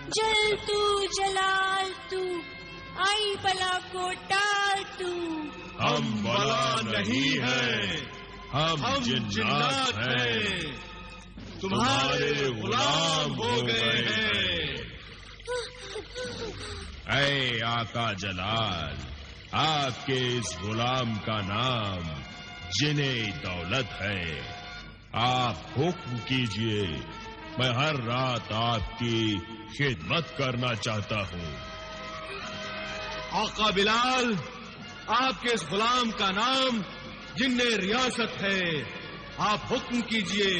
जल तू जलाल तू, आई बला को टाल तू। हम बला नहीं है, हम जिन्नात हैं, तुम्हारे गुलाम हो गए हैं। ऐ आका जलाल, आपके इस गुलाम का नाम जिने दौलत है। आप हुक्म कीजिए, मैं हर रात आपकी खिदमत करना चाहता हूँ। आका बिलाल, आपके इस गुलाम का नाम जिन्ने रियासत है। आप हुक्म कीजिए,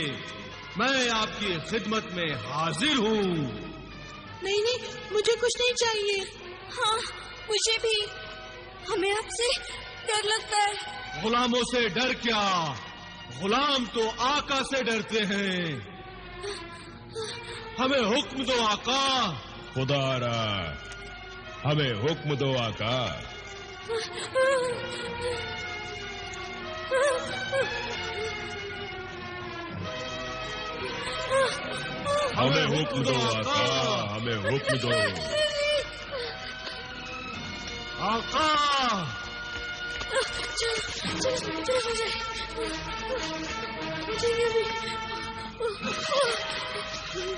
मैं आपकी खिदमत में हाजिर हूँ। नहीं नहीं, मुझे कुछ नहीं चाहिए। हाँ, मुझे भी। हमें आपसे डर लगता है। गुलामों से डर क्या, गुलाम तो आका से डरते हैं। हमें हुक्म दो आका। खुदारा, हमें हुक्म दो आका। हमें हुक्म दो आका, हमें हुक्म दो आका।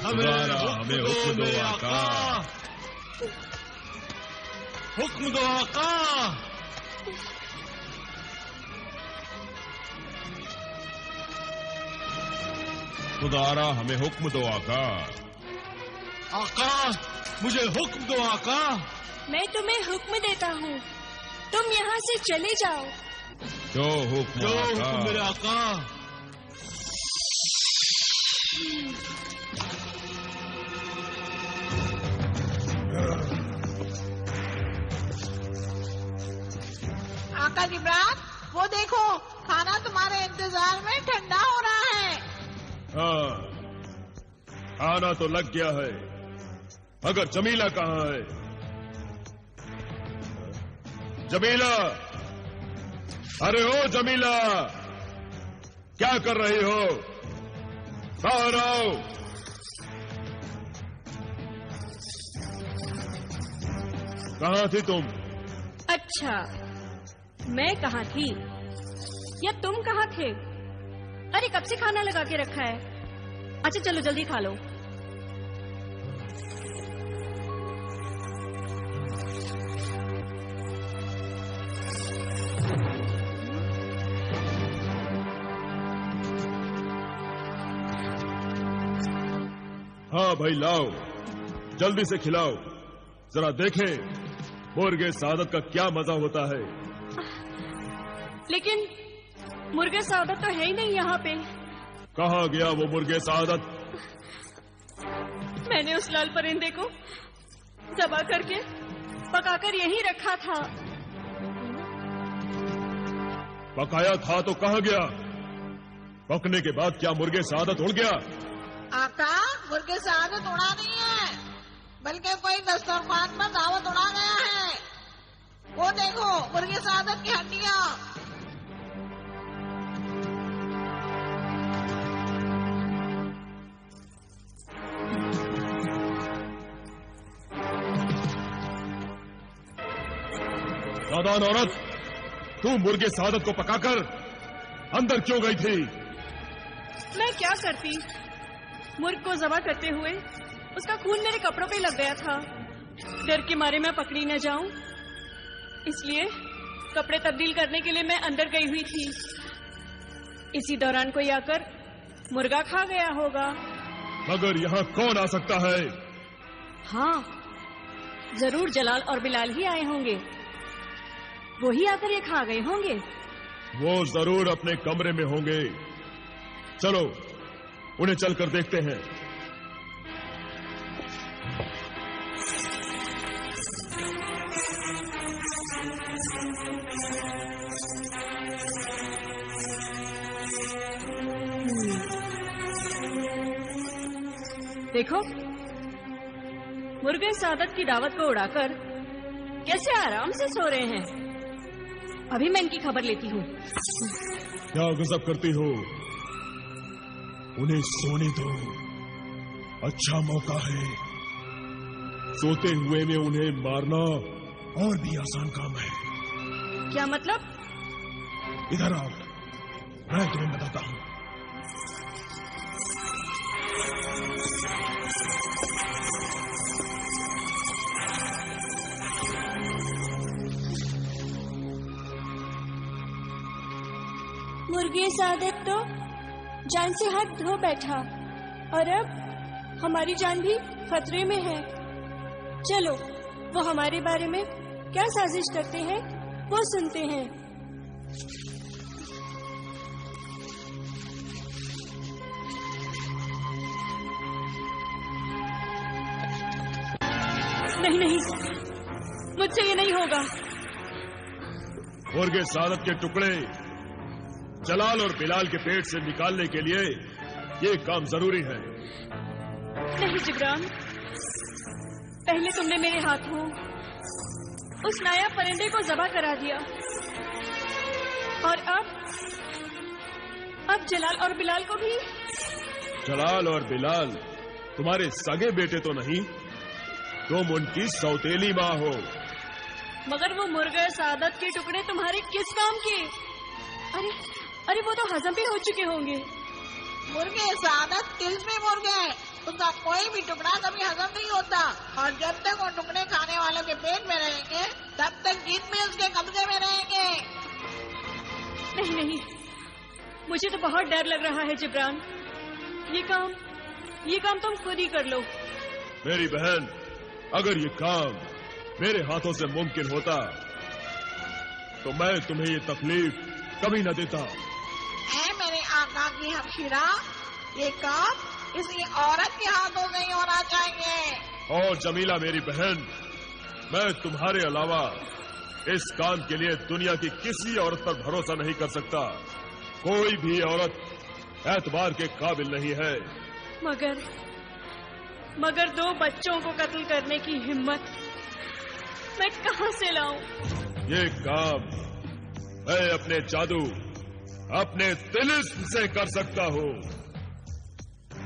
हमें हुक्म दो आका। हुक्म दो आका। खुदारा, हमें हुक्म दो आका। आका, मुझे हुक्म दो आका। मैं तुम्हें हुक्म देता हूँ, तुम यहाँ से चले जाओ। जो हुक्म आका। मेरे आका। आका जिब्रान, वो देखो, खाना तुम्हारे इंतजार में ठंडा हो रहा है। हाँ, खाना तो लग गया है, मगर जमीला कहाँ है? जमीला, अरे ओ जमीला, क्या कर रही हो? बाहर आओ। कहाँ थी तुम? अच्छा, मैं कहाँ थी या तुम कहाँ थे? अरे कब से खाना लगा के रखा है। अच्छा चलो जल्दी खा लो। हाँ भाई, लाओ, जल्दी से खिलाओ, जरा देखें मुर्गे सादत का क्या मजा होता है। लेकिन मुर्गे सादत तो है ही नहीं यहाँ पे। कहाँ गया वो मुर्गे सादत? मैंने उस लाल परिंदे को दबा करके पकाकर यहीं रखा था। पकाया था तो कहाँ गया? पकने के बाद क्या मुर्गे सादत उड़ गया? आका, मुर्गे से आदत उड़ा नहीं है, बल्कि कोई दस्तरखान पर दावत उड़ा गया है। वो देखो, मुर्गे से आदत की हड्डियां। नादान औरत, तू मुर्गे सादत को पकाकर अंदर क्यों गई थी? मैं क्या करती, मुर्ग को ज़बह करते हुए उसका खून मेरे कपड़ों पे लग गया था। डर के मारे मैं पकड़ी न जाऊं, इसलिए कपड़े तब्दील करने के लिए मैं अंदर गई हुई थी। इसी दौरान कोई आकर मुर्गा खा गया होगा। मगर यहाँ कौन आ सकता है? हाँ, जरूर जलाल और बिलाल ही आए होंगे। वो ही आकर ये खा गए होंगे। वो जरूर अपने कमरे में होंगे। चलो उन्हें चलकर देखते हैं। देखो, मुर्गे सादत की दावत को उड़ाकर कैसे आराम से सो रहे हैं। अभी मैं इनकी खबर लेती हूँ। क्या गजब करती हो? उन्हें सोने दो, अच्छा मौका है। सोते हुए में उन्हें मारना और भी आसान काम है। क्या मतलब? इधर आओ, मैं तुम्हें बताता हूँ। मुर्गे सादत तो जान से हाथ धो बैठा और अब हमारी जान भी खतरे में है। चलो वो हमारे बारे में क्या साजिश करते हैं वो सुनते हैं। नहीं नहीं, मुझसे ये नहीं होगा। मुर्गे सादत के टुकड़े जलाल और बिलाल के पेट से निकालने के लिए ये काम जरूरी है। नहीं जिब्रान, पहले तुमने मेरे हाथों उस नायाब परिंदे को ज़बह करा दिया और अब जलाल और बिलाल को भी। जलाल और बिलाल तुम्हारे सगे बेटे तो नहीं, तुम उनकी सौतेली माँ हो। मगर वो मुर्गे सादत के टुकड़े तुम्हारे किस काम के? अरे वो तो हजम भी हो चुके होंगे। मुर्गे सादत तिलस्मी मुर्गे है, उसका कोई भी टुकड़ा कभी हजम नहीं होता और जब तक वो टुकड़े खाने वालों के पेट में रहेंगे तब तक जिन भी उसके कब्जे में रहेंगे। नहीं नहीं, मुझे तो बहुत डर लग रहा है जिब्रान। ये काम तुम खुद ही कर लो। मेरी बहन, अगर ये काम मेरे हाथों से मुमकिन होता तो मैं तुम्हें ये तकलीफ कभी न देता। ऐ मेरे आका की हमशीरा, ये काम किसी औरत के हाथों से ही होना चाहिए। और जमीला मेरी बहन, मैं तुम्हारे अलावा इस काम के लिए दुनिया की किसी औरत पर भरोसा नहीं कर सकता। कोई भी औरत एतबार के काबिल नहीं है। मगर 2 बच्चों को कत्ल करने की हिम्मत मैं कहां से लाऊं? ये काम मैं अपने जादू, अपने तिलिस्म से कर सकता हूँ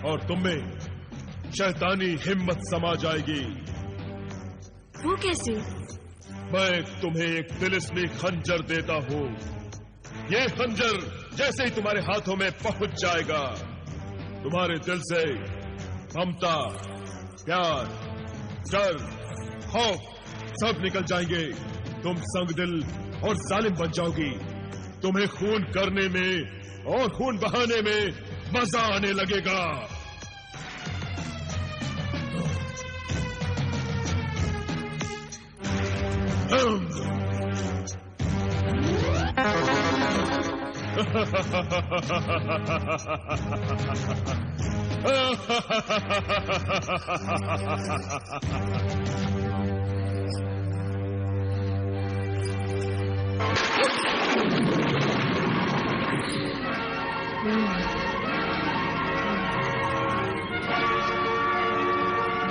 और तुम्हें शैतानी हिम्मत समा जाएगी। वो कैसे? मैं तुम्हें एक तिलिस्मी खंजर देता हूँ। ये खंजर जैसे ही तुम्हारे हाथों में पहुंच जाएगा, तुम्हारे दिल से ममता, प्यार, डर, खौफ सब निकल जाएंगे। तुम संगदिल और जालिम बन जाओगी। तुम्हें खून करने में और खून बहाने में मजा आने लगेगा।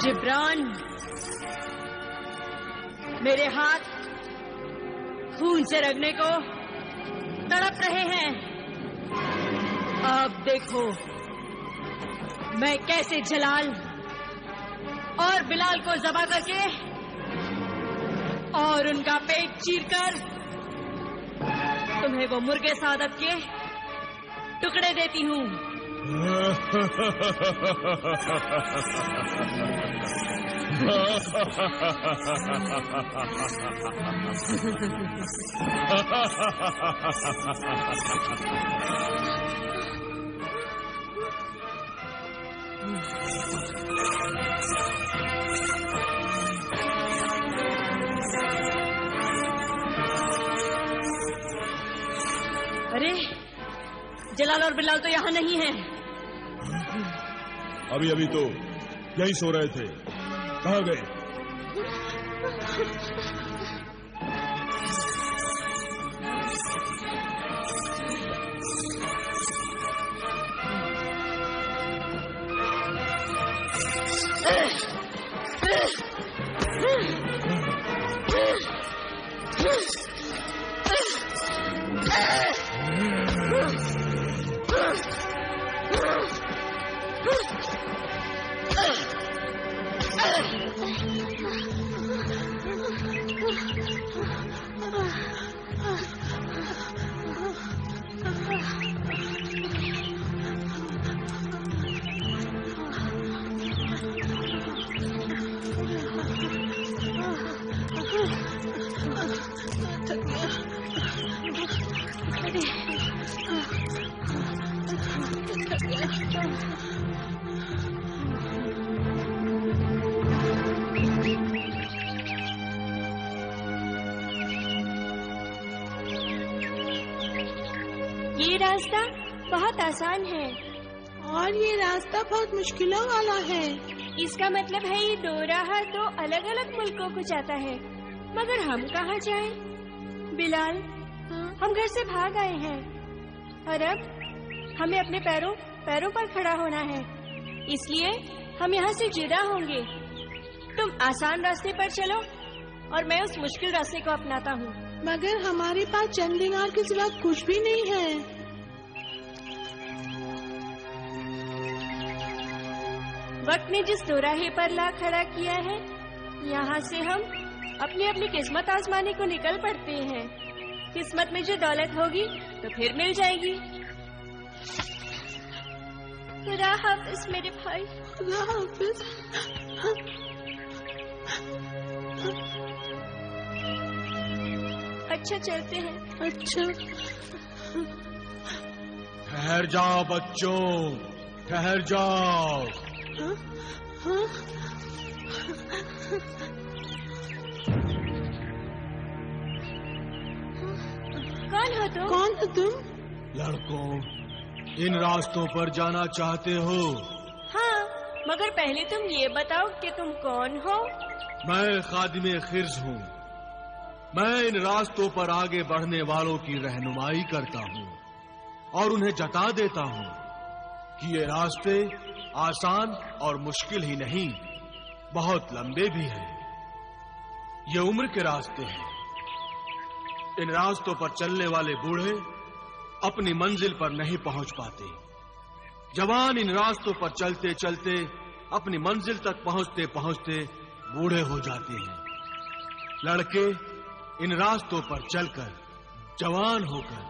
जिब्रान, मेरे हाथ खून से रगने को तड़प रहे हैं। अब देखो मैं कैसे जलाल और बिलाल को ज़बह करके और उनका पेट चीरकर तुम्हें वो मुर्गे सादत के टुकड़े देती हूँ। अरे जलाल और बिलाल तो यहाँ नहीं है। अभी तो यही सो रहे थे, कहाँ गए? ये रास्ता बहुत आसान है और ये रास्ता बहुत मुश्किलों वाला है। इसका मतलब है ये दो राह तो अलग अलग मुल्कों को जाता है, मगर हम कहाँ जाएं? बिलाल, हम घर से भाग आए हैं और अब हमें अपने पैरों पर खड़ा होना है, इसलिए हम यहाँ से जुदा होंगे। तुम आसान रास्ते पर चलो और मैं उस मुश्किल रास्ते को अपनाता हूँ। मगर हमारे पास चंद दिनार के सिवा कुछ भी नहीं है। वक्त ने जिस दोराहे पर ला खड़ा किया है, यहाँ से हम अपनी अपनी किस्मत आजमाने को निकल पड़ते हैं। किस्मत में जो दौलत होगी तो फिर मिल जाएगी। खुदा हाफिज मेरे भाई। खुदा हाफिज। अच्छा चलते हैं। अच्छा। ठहर जाओ बच्चों, ठहर जाओ। हाँ? हाँ? कौन हो तुम? कौन हो तुम? लड़कों, इन रास्तों पर जाना चाहते हो? हाँ, मगर पहले तुम ये बताओ कि तुम कौन हो? मैं खादिमे खिर्ज हूँ। मैं इन रास्तों पर आगे बढ़ने वालों की रहनुमाई करता हूँ और उन्हें जता देता हूँ कि ये रास्ते आसान और मुश्किल ही नहीं, बहुत लंबे भी हैं। ये उम्र के रास्ते हैं। इन रास्तों पर चलने वाले बूढ़े अपनी मंजिल पर नहीं पहुंच पाते। जवान इन रास्तों पर चलते चलते अपनी मंजिल तक पहुंचते पहुंचते बूढ़े हो जाते हैं। लड़के इन रास्तों पर चलकर जवान होकर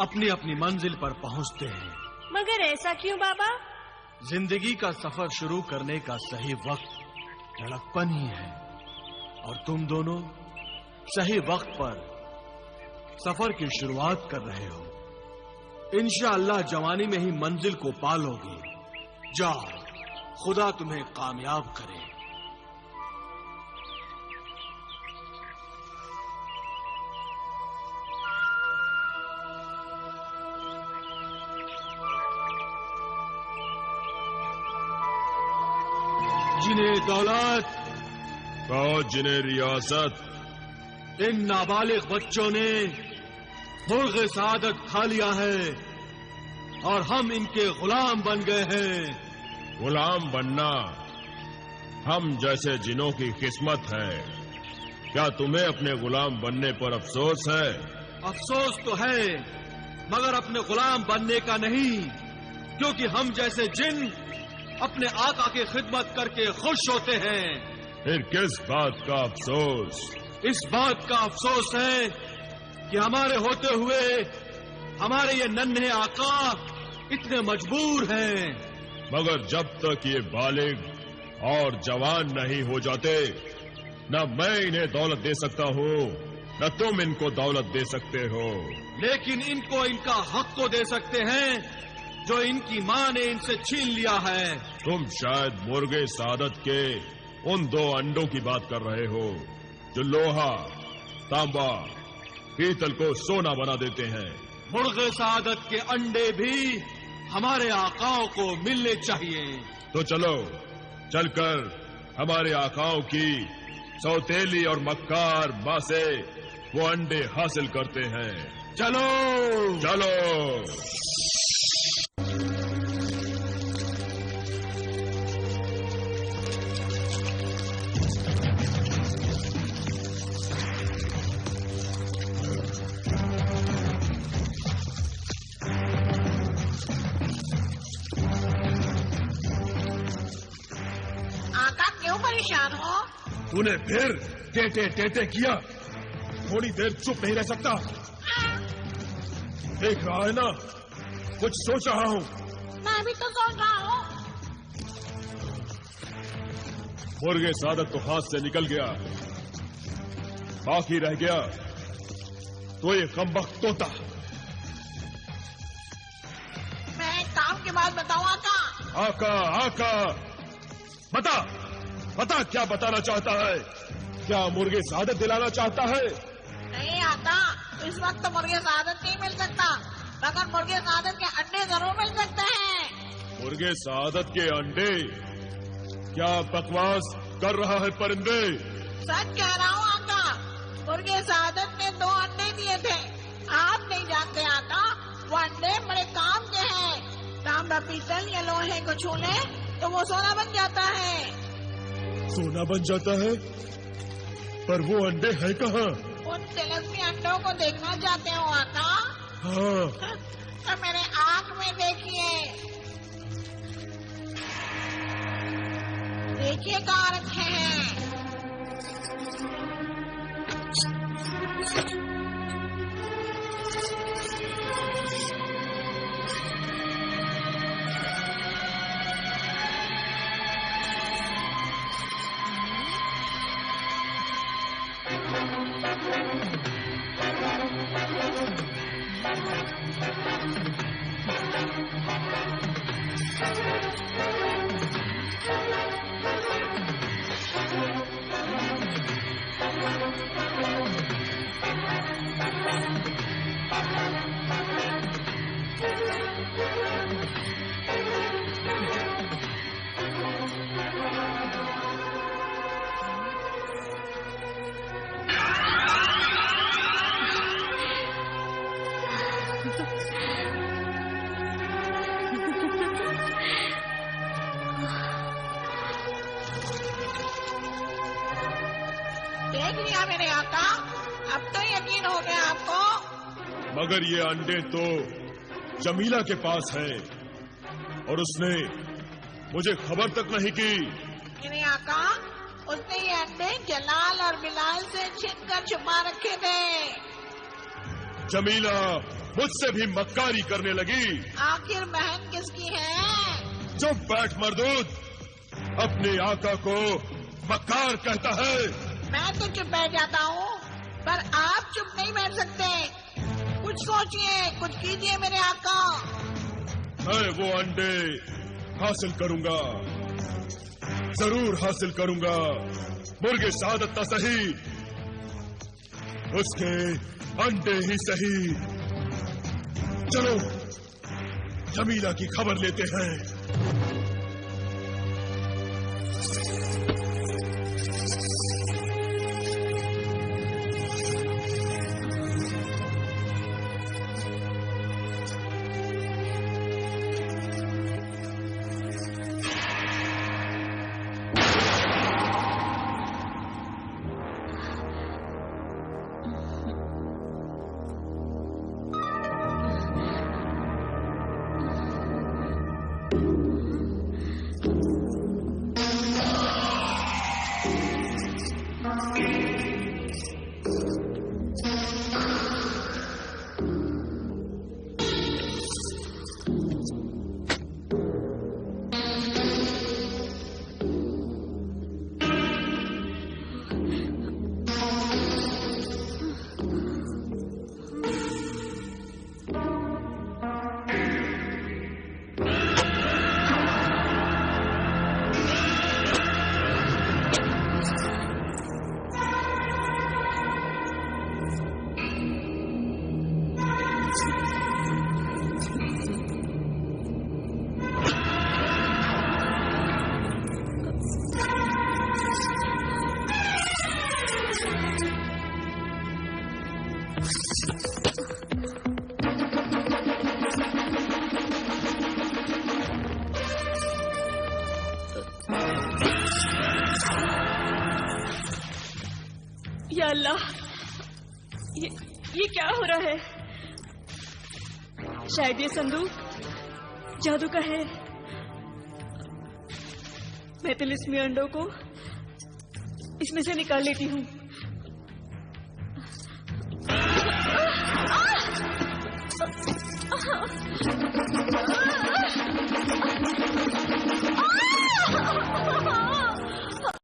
अपनी अपनी मंजिल पर पहुंचते हैं। मगर ऐसा क्यों बाबा? जिंदगी का सफर शुरू करने का सही वक्त लड़कपन ही है और तुम दोनों सही वक्त पर सफर की शुरुआत कर रहे हो। इंशाअल्लाह जवानी में ही मंजिल को पालोगे। जाओ, खुदा तुम्हें कामयाब करे। जिन्हें दौलत, कहो जिन्हें रियासत, इन नाबालिग बच्चों ने मुर्ग़ सआदत खा लिया है और हम इनके गुलाम बन गए हैं। गुलाम बनना हम जैसे जिनों की किस्मत है। क्या तुम्हें अपने गुलाम बनने पर अफसोस है? अफसोस तो है, मगर अपने गुलाम बनने का नहीं, क्योंकि हम जैसे जिन अपने आका की खिदमत करके खुश होते हैं। फिर किस बात का अफसोस? इस बात का अफसोस है कि हमारे होते हुए हमारे ये नन्हे आका इतने मजबूर हैं। मगर जब तक ये बालिग और जवान नहीं हो जाते, न मैं इन्हें दौलत दे सकता हूँ, न तुम इनको दौलत दे सकते हो। लेकिन इनको इनका हक तो दे सकते हैं जो इनकी माँ ने इनसे छीन लिया है। तुम शायद मुर्गे सादत के उन 2 अंडों की बात कर रहे हो जो लोहा, तांबा, पीतल को सोना बना देते हैं। मुर्गे सादत के अंडे भी हमारे आकाओं को मिलने चाहिए। तो चलो, चलकर हमारे आकाओं की सौतेली और मक्कार माँ से वो अंडे हासिल करते हैं। चलो चलो। परेशान हो? तूने फिर टेटे टेटे किया। थोड़ी देर चुप नहीं रह सकता। देख रहा है ना, कुछ सोच रहा हूँ। मैं भी तो सोच रहा हूँ। मुर्गे सादत तो हाथ से निकल गया, बाकी रह गया तो ये कमबख्त तोता। मैं एक काम की बात बताऊँ आका? आका आका, बता क्या बताना चाहता है? क्या मुर्गे सादत दिलाना चाहता है? नहीं आका, इस वक्त तो मुर्गे सादत नहीं मिल सकता, मगर मुर्गे सादत के अंडे जरूर मिल सकते हैं। मुर्गे सादत के अंडे? क्या बकवास कर रहा है परिंदे? सच कह रहा हूँ आका, मुर्गे सादत ने 2 अंडे दिए थे। आप नहीं जानते आका, वो अंडे बड़े काम के हैं। तांबा पीतल या लोहे को छू ले तो वो सोना बन जाता है। सोना बन जाता है? पर वो अंडे हैं कहाँ? उन तिलस्मी अंडों को देखना चाहते हो आका? हाँ। तो मेरे आँख में देखिए, देखिए कहाँ रखे हैं। देख लिया मेरे आका, अब तो यकीन हो गया आपको। मगर ये अंडे तो जमीला के पास हैं और उसने मुझे खबर तक नहीं की। मेरे आका, उसने ये अंडे जलाल और बिलाल से छिन कर छुपा रखे थे। जमीला मुझसे भी मक्कारी करने लगी। आखिर बहन किसकी है? चुप बैठ मरदूद, अपने आका को मक्कार कहता है। मैं तो चुप बैठ जाता हूँ, पर आप चुप नहीं बैठ सकते। कुछ सोचिए, कुछ कीजिए मेरे आका। मैं वो अंडे हासिल करूंगा, जरूर हासिल करूंगा। मुर्गे सादत तो सही, उसके अंडे ही सही। चलो जमीला की खबर लेते हैं। या अल्लाह, ये क्या हो रहा है? शायद ये संदूक जादू का है। मैं तिलिस्मी अंडों को इसमें से निकाल लेती हूँ।